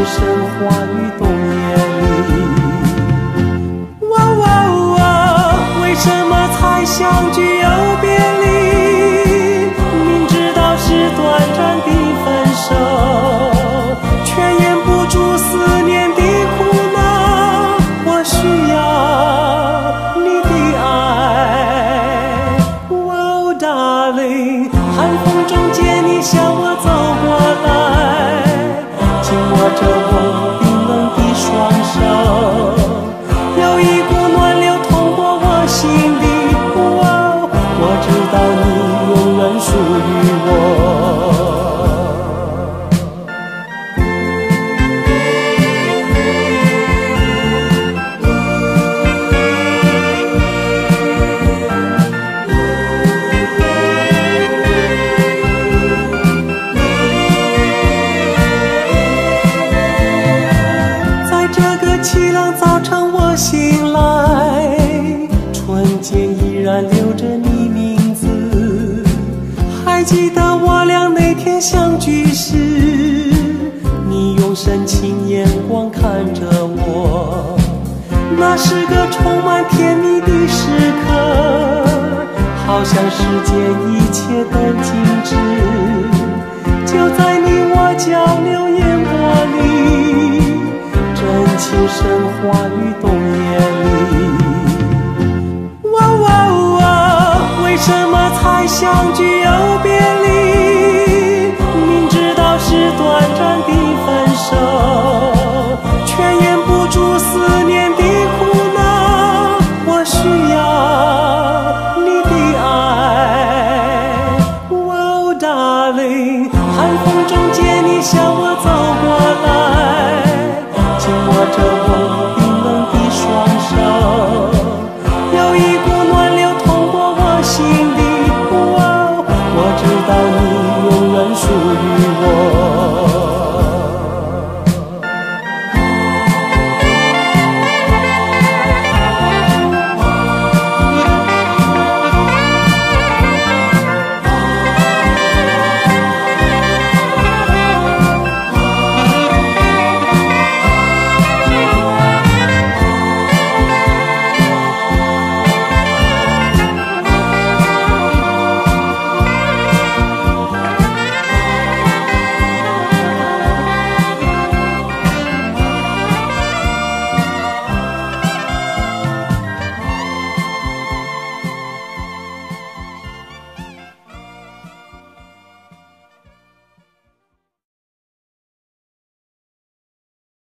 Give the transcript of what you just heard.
神话与冬夜里。哇哇哇，为什么才相聚又别离？明知道是短暂的分手，却掩不住思念的苦恼。我需要你的爱。Oh darling， 寒风中见你向我走过来，紧握着我冰冷的双手，有一股暖流通过我心底。我知道你永远属于我。凄凉早晨我醒来，唇间依然留着你名字。还记得我俩那天相聚时，你用深情眼光看着我，那是个充满甜蜜的时刻，好像世间一切都静止，就在你我交流眼波里，真情神话与冬夜里。哇哇哇，为什么才相聚又别离？明知道是短暂的分手，却掩不住思念的苦恼。我需要你的爱。Oh darling， 寒风中见你向我